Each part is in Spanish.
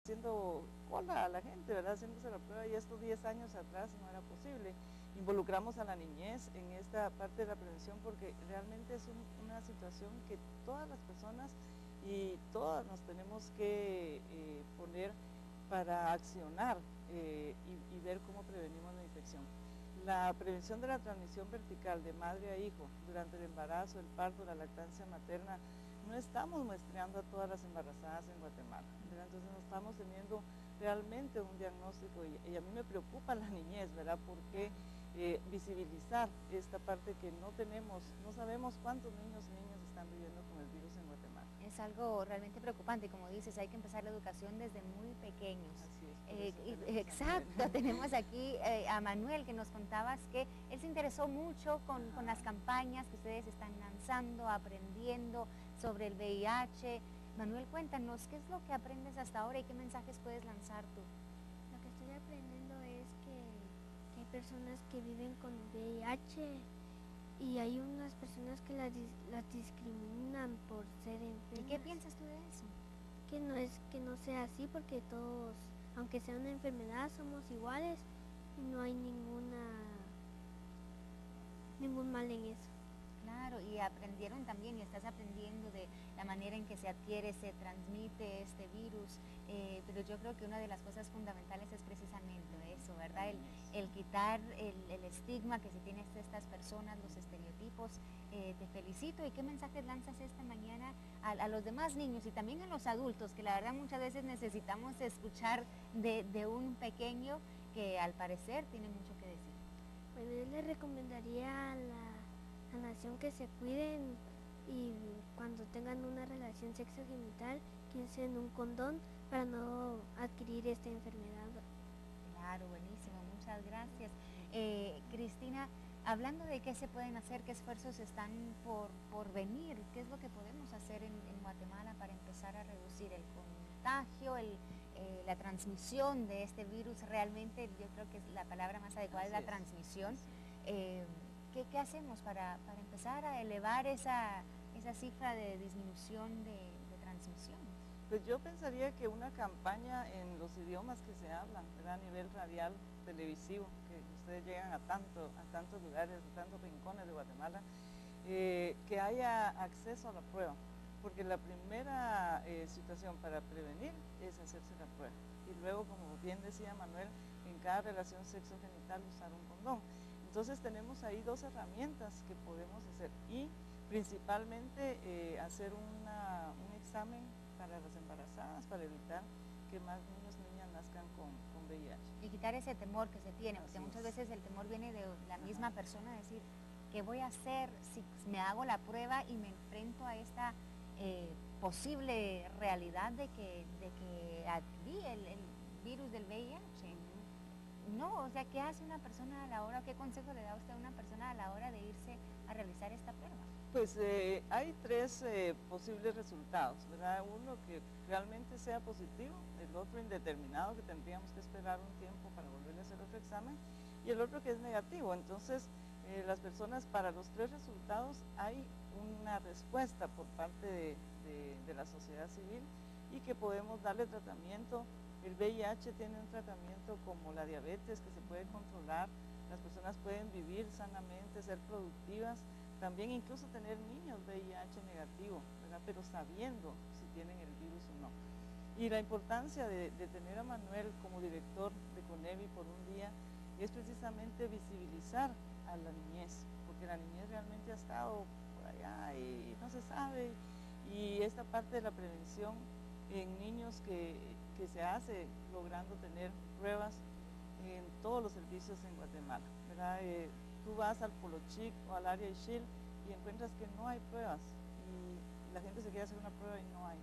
haciendo cola a la gente, ¿verdad? Haciéndose la prueba, y estos 10 años atrás no era posible. Involucramos a la niñez en esta parte de la prevención porque realmente es una situación que todas las personas y todas nos tenemos que poner para accionar y ver cómo prevenimos la infección. La prevención de la transmisión vertical de madre a hijo durante el embarazo, el parto, la lactancia materna, no estamos muestreando a todas las embarazadas en Guatemala, ¿verdad? Entonces no estamos teniendo realmente un diagnóstico y a mí me preocupa la niñez, ¿verdad? Porque visibilizar esta parte que no tenemos, no sabemos cuántos niños y niñas están viviendo con el virus en Guatemala. Es algo realmente preocupante, como dices, hay que empezar la educación desde muy pequeños. Así es, Exacto, tenemos aquí a Manuel, que nos contabas que él se interesó mucho con las campañas que ustedes están lanzando, aprendiendo sobre el VIH. Manuel, cuéntanos, ¿qué es lo que aprendes hasta ahora y qué mensajes puedes lanzar tú? Lo que estoy aprendiendo es que hay personas que viven con VIH y hay unas personas que las discriminan por ser enfermas. ¿Y qué piensas tú de eso? Que no sea así, porque todos, aunque sea una enfermedad, somos iguales y no hay ningún mal en eso. Claro, y aprendieron también, y estás aprendiendo de la manera en que se adquiere, se transmite este virus, pero yo creo que una de las cosas fundamentales es precisamente eso, ¿verdad? El quitar el estigma que se tiene de estas personas, los estereotipos. Te felicito. ¿Y qué mensajes lanzas esta mañana a los demás niños y también a los adultos, que la verdad muchas veces necesitamos escuchar de un pequeño que al parecer tiene mucho que decir? Bueno, yo le recomendaría a la nación que se cuiden y cuando tengan una relación sexogenital que usen un condón para no adquirir esta enfermedad. Claro, buenísimo, muchas gracias. Cristina, hablando de qué se pueden hacer, qué esfuerzos están por venir, qué es lo que podemos hacer en Guatemala para empezar a reducir el contagio, la transmisión de este virus. Realmente yo creo que la palabra más adecuada es la transmisión. ¿Qué hacemos para empezar a elevar esa cifra de disminución de transmisión? Pues yo pensaría que una campaña en los idiomas que se hablan, ¿verdad? A nivel radial, televisivo, que ustedes llegan a tantos lugares, a tantos rincones de Guatemala, que haya acceso a la prueba, porque la primera situación para prevenir es hacerse la prueba. Y luego, como bien decía Manuel, en cada relación sexogenital usar un condón. Entonces tenemos ahí dos herramientas que podemos hacer y principalmente hacer un examen para las embarazadas, para evitar que más niños y niñas nazcan con VIH. Y quitar ese temor que se tiene, porque muchas veces el temor viene de la misma persona, decir, ¿qué voy a hacer si me hago la prueba y me enfrento a esta posible realidad de que adquirí el virus del VIH? No, o sea, ¿qué hace una persona a la hora, qué consejo le da usted a una persona a la hora de irse a realizar esta prueba? Pues hay tres posibles resultados, ¿verdad? Uno que realmente sea positivo, el otro indeterminado, que tendríamos que esperar un tiempo para volverle a hacer otro examen, y el otro que es negativo. Entonces, las personas, para los tres resultados hay una respuesta por parte de la sociedad civil y que podemos darle tratamiento. El VIH tiene un tratamiento como la diabetes que se puede controlar, las personas pueden vivir sanamente, ser productivas, también incluso tener niños VIH negativo, ¿verdad? Pero sabiendo si tienen el virus o no. Y la importancia de tener a Manuel como director de CONEVI por un día es precisamente visibilizar a la niñez, porque la niñez realmente ha estado por allá y no se sabe, y esta parte de la prevención en niños que se hace logrando tener pruebas en todos los servicios en Guatemala, ¿verdad? Tú vas al Polo Chic o al área Ishil y encuentras que no hay pruebas y la gente se quiere hacer una prueba y no hay.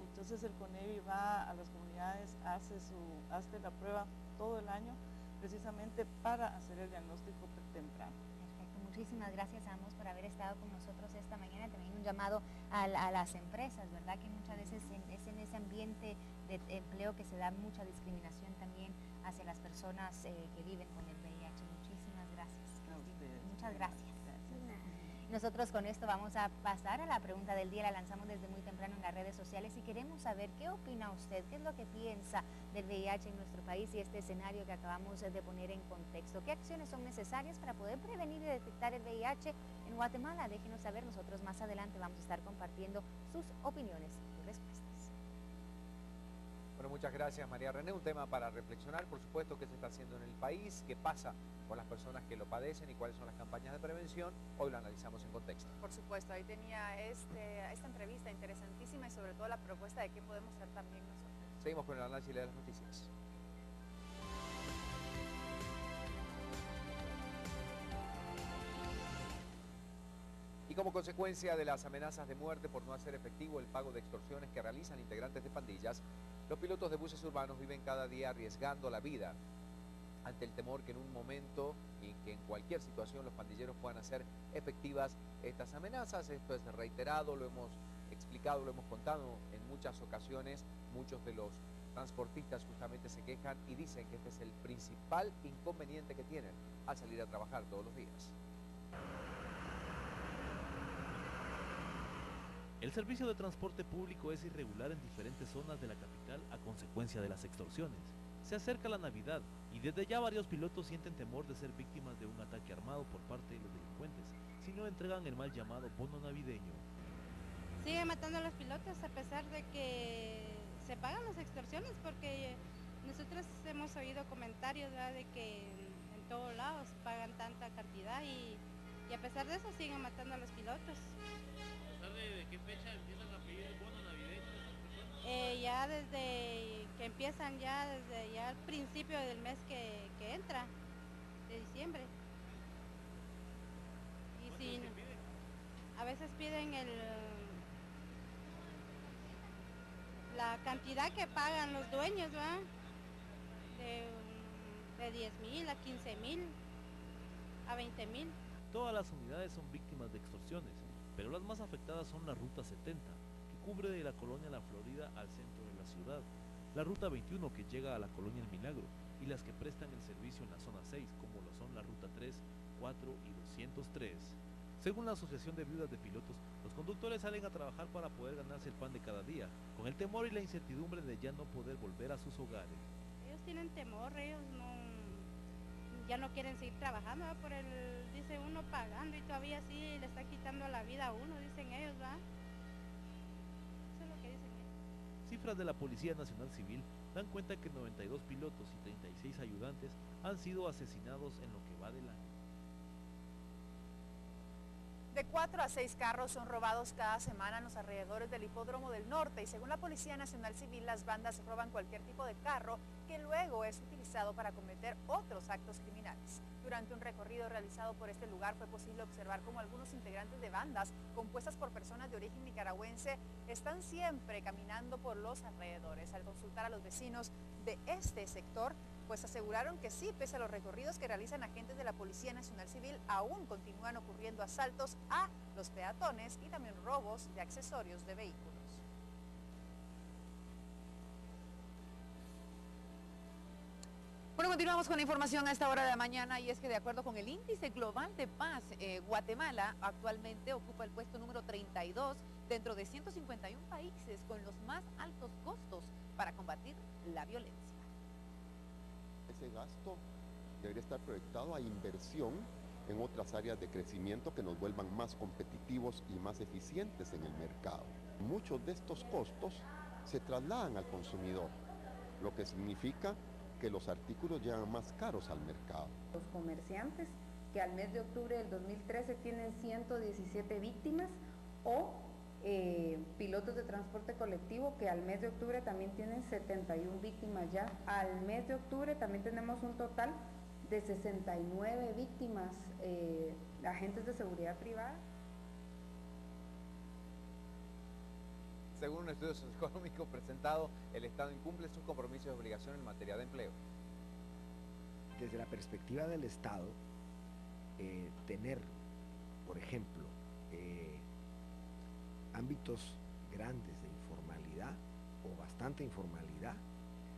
Entonces el CONEVI va a las comunidades, hace la prueba todo el año precisamente para hacer el diagnóstico temprano. Perfecto, muchísimas gracias a ambos por haber estado con nosotros esta mañana. También un llamado a las empresas, ¿verdad? Que muchas veces es en ese ambiente de empleo que se da mucha discriminación también hacia las personas que viven con el VIH. Muchísimas gracias. A ustedes. Muchas gracias. Gracias. Nosotros con esto vamos a pasar a la pregunta del día, la lanzamos desde muy temprano en las redes sociales y queremos saber qué opina usted, qué es lo que piensa del VIH en nuestro país y este escenario que acabamos de poner en contexto. ¿Qué acciones son necesarias para poder prevenir y detectar el VIH en Guatemala? Déjenos saber, nosotros más adelante vamos a estar compartiendo sus opiniones y respuestas. Bueno, muchas gracias María René. Un tema para reflexionar, por supuesto, qué se está haciendo en el país, qué pasa con las personas que lo padecen y cuáles son las campañas de prevención. Hoy lo analizamos en contexto. Por supuesto, ahí tenía esta entrevista interesantísima y sobre todo la propuesta de qué podemos hacer también nosotros. Seguimos con el análisis de las noticias. Y como consecuencia de las amenazas de muerte por no hacer efectivo el pago de extorsiones que realizan integrantes de pandillas, los pilotos de buses urbanos viven cada día arriesgando la vida ante el temor que en un momento y que en cualquier situación los pandilleros puedan hacer efectivas estas amenazas. Esto es reiterado, lo hemos explicado, lo hemos contado en muchas ocasiones. Muchos de los transportistas justamente se quejan y dicen que este es el principal inconveniente que tienen al salir a trabajar todos los días. El servicio de transporte público es irregular en diferentes zonas de la capital a consecuencia de las extorsiones. Se acerca la Navidad y desde ya varios pilotos sienten temor de ser víctimas de un ataque armado por parte de los delincuentes si no entregan el mal llamado bono navideño. Siguen matando a los pilotos a pesar de que se pagan las extorsiones, porque nosotros hemos oído comentarios, ¿verdad?, de que en todos lados pagan tanta cantidad y a pesar de eso siguen matando a los pilotos. ¿De qué fecha empiezan a pedir el bono navideño a estas personas? Ya desde que empiezan, desde ya al principio del mes que entra, de diciembre. Y si a veces piden la cantidad que pagan los dueños, ¿verdad?, de 10,000 a 15,000 a 20,000. Todas las unidades son víctimas de extorsiones, pero las más afectadas son la Ruta 70, que cubre de la colonia La Florida al centro de la ciudad, la Ruta 21 que llega a la colonia El Milagro y las que prestan el servicio en la zona 6, como lo son la Ruta 3, 4 y 203. Según la Asociación de Viudas de Pilotos, los conductores salen a trabajar para poder ganarse el pan de cada día, con el temor y la incertidumbre de ya no poder volver a sus hogares. Ellos tienen temor, ellos ya no quieren seguir trabajando, ¿verdad?, por dice uno pagando y todavía sí le está quitando la vida a uno, dicen ellos, ¿verdad? Eso es lo que dicen ellos. Cifras de la Policía Nacional Civil dan cuenta que 92 pilotos y 36 ayudantes han sido asesinados en lo que va del año. De 4 a 6 carros son robados cada semana en los alrededores del Hipódromo del Norte y según la Policía Nacional Civil, las bandas roban cualquier tipo de carro que luego es utilizado para cometer otros actos criminales. Durante un recorrido realizado por este lugar fue posible observar cómo algunos integrantes de bandas compuestas por personas de origen nicaragüense están siempre caminando por los alrededores. Al consultar a los vecinos de este sector, pues aseguraron que sí, pese a los recorridos que realizan agentes de la Policía Nacional Civil, aún continúan ocurriendo asaltos a los peatones y también robos de accesorios de vehículos. Bueno, continuamos con la información a esta hora de la mañana y es que de acuerdo con el Índice Global de Paz, Guatemala actualmente ocupa el puesto número 32 dentro de 151 países con los más altos costos para combatir la violencia. Ese gasto debería estar proyectado a inversión en otras áreas de crecimiento que nos vuelvan más competitivos y más eficientes en el mercado. Muchos de estos costos se trasladan al consumidor, lo que significa que los artículos llegan más caros al mercado. Los comerciantes que al mes de octubre del 2013 tienen 117 víctimas o pilotos de transporte colectivo que al mes de octubre también tienen 71 víctimas ya. Al mes de octubre también tenemos un total de 69 víctimas, agentes de seguridad privada. Según un estudio socioeconómico presentado, el Estado incumple sus compromisos y obligaciones en materia de empleo. Desde la perspectiva del Estado, tener, por ejemplo, ámbitos grandes de informalidad o bastante informalidad,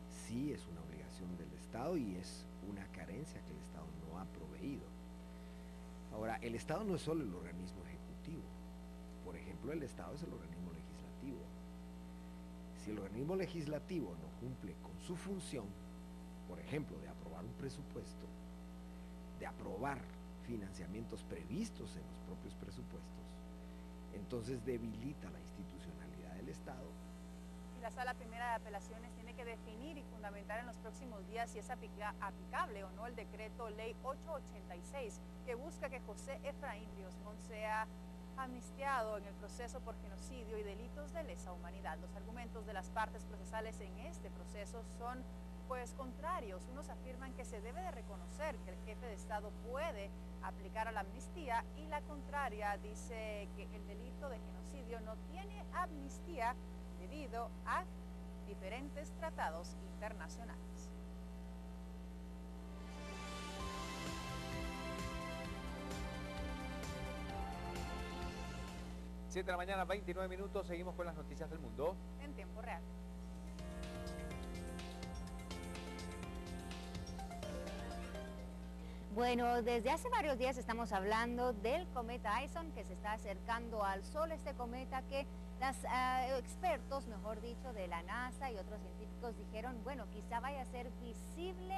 sí es una obligación del Estado y es una carencia que el Estado no ha proveído. Ahora, el Estado no es solo el organismo ejecutivo. legislativo. Por ejemplo, el Estado es el organismo legislativo. Si el organismo legislativo no cumple con su función, por ejemplo, de aprobar un presupuesto, de aprobar financiamientos previstos en los propios presupuestos, entonces debilita la institucionalidad del Estado. Y la Sala Primera de Apelaciones tiene que definir y fundamentar en los próximos días si es aplicable o no el decreto ley 886 que busca que José Efraín Ríos Montt sea amnistiado en el proceso por genocidio y delitos de lesa humanidad. Los argumentos de las partes procesales en este proceso son pues contrarios. Unos afirman que se debe de reconocer que el jefe de Estado puede aplicar a la amnistía y la contraria dice que el delito de genocidio no tiene amnistía debido a diferentes tratados internacionales. 7 de la mañana, 29 minutos, seguimos con las noticias del mundo. En tiempo real. Bueno, desde hace varios días estamos hablando del cometa Ison que se está acercando al Sol. Este cometa que los expertos, mejor dicho, de la NASA y otros científicos dijeron, bueno, quizá vaya a ser visible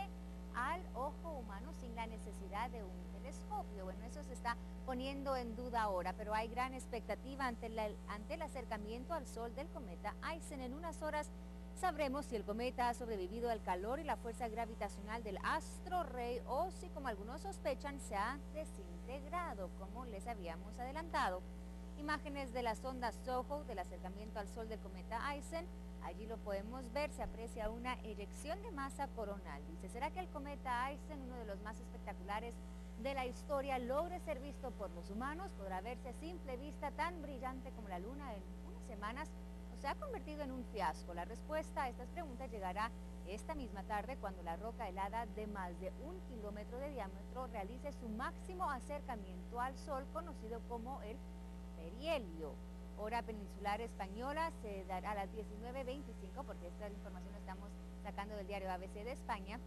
al ojo humano sin la necesidad de un telescopio. Bueno, eso se está poniendo en duda ahora, pero hay gran expectativa ante el acercamiento al Sol del cometa Ison. En unas horas sabremos si el cometa ha sobrevivido al calor y la fuerza gravitacional del astro rey o si, como algunos sospechan, se ha desintegrado, como les habíamos adelantado. Imágenes de la sonda SOHO del acercamiento al Sol del cometa Ison. Allí lo podemos ver, se aprecia una eyección de masa coronal. Dice, ¿será que el cometa Ison, uno de los más espectaculares de la historia, logre ser visto por los humanos? ¿Podrá verse a simple vista tan brillante como la luna en unas semanas? ¿O se ha convertido en un fiasco? La respuesta a estas preguntas llegará esta misma tarde cuando la roca helada de más de 1 kilómetro de diámetro realice su máximo acercamiento al Sol, conocido como el perihelio. Hora peninsular española se dará a las 19:25, porque esta información la estamos sacando del diario ABC de España.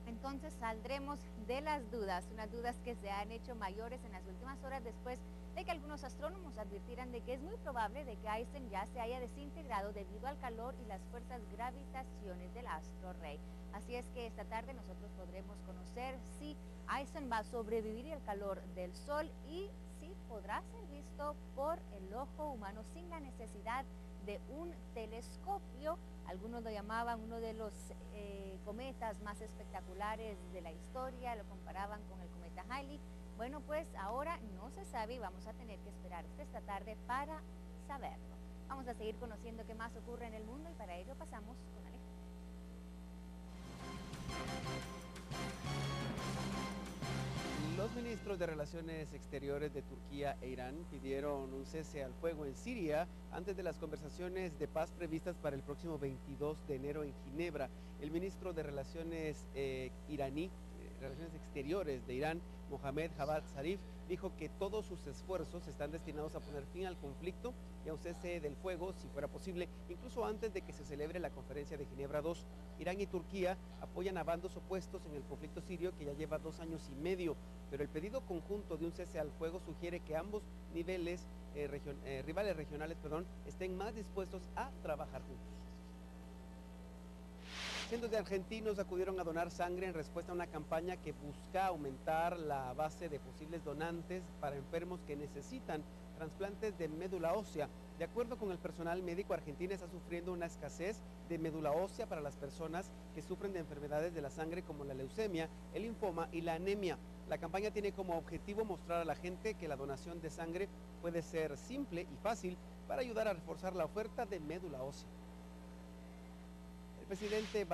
Entonces saldremos de las dudas, unas dudas que se han hecho mayores en las últimas horas después de que algunos astrónomos advirtieran de que es muy probable de que Ison ya se haya desintegrado debido al calor y las fuerzas gravitaciones del astro rey. Así es que esta tarde nosotros podremos conocer si Ison va a sobrevivir al calor del Sol y si podrá ser visto por el ojo humano sin la necesidad de un telescopio. Algunos lo llamaban uno de los cometas más espectaculares de la historia, lo comparaban con el cometa Halley. Bueno, pues ahora no se sabe y vamos a tener que esperar hasta esta tarde para saberlo. Vamos a seguir conociendo qué más ocurre en el mundo y para ello pasamos con Alejandro. Los ministros de Relaciones Exteriores de Turquía e Irán pidieron un cese al fuego en Siria antes de las conversaciones de paz previstas para el próximo 22 de enero en Ginebra. El ministro de Relaciones Relaciones Exteriores de Irán, Mohammad Javad Zarif, dijo que todos sus esfuerzos están destinados a poner fin al conflicto y a un cese del fuego, si fuera posible, incluso antes de que se celebre la conferencia de Ginebra II. Irán y Turquía apoyan a bandos opuestos en el conflicto sirio que ya lleva 2 años y medio, pero el pedido conjunto de un cese al fuego sugiere que ambos rivales regionales estén más dispuestos a trabajar juntos. Cientos de argentinos acudieron a donar sangre en respuesta a una campaña que busca aumentar la base de posibles donantes para enfermos que necesitan trasplantes de médula ósea. De acuerdo con el personal médico, Argentina está sufriendo una escasez de médula ósea para las personas que sufren de enfermedades de la sangre como la leucemia, el linfoma y la anemia. La campaña tiene como objetivo mostrar a la gente que la donación de sangre puede ser simple y fácil para ayudar a reforzar la oferta de médula ósea. El presidente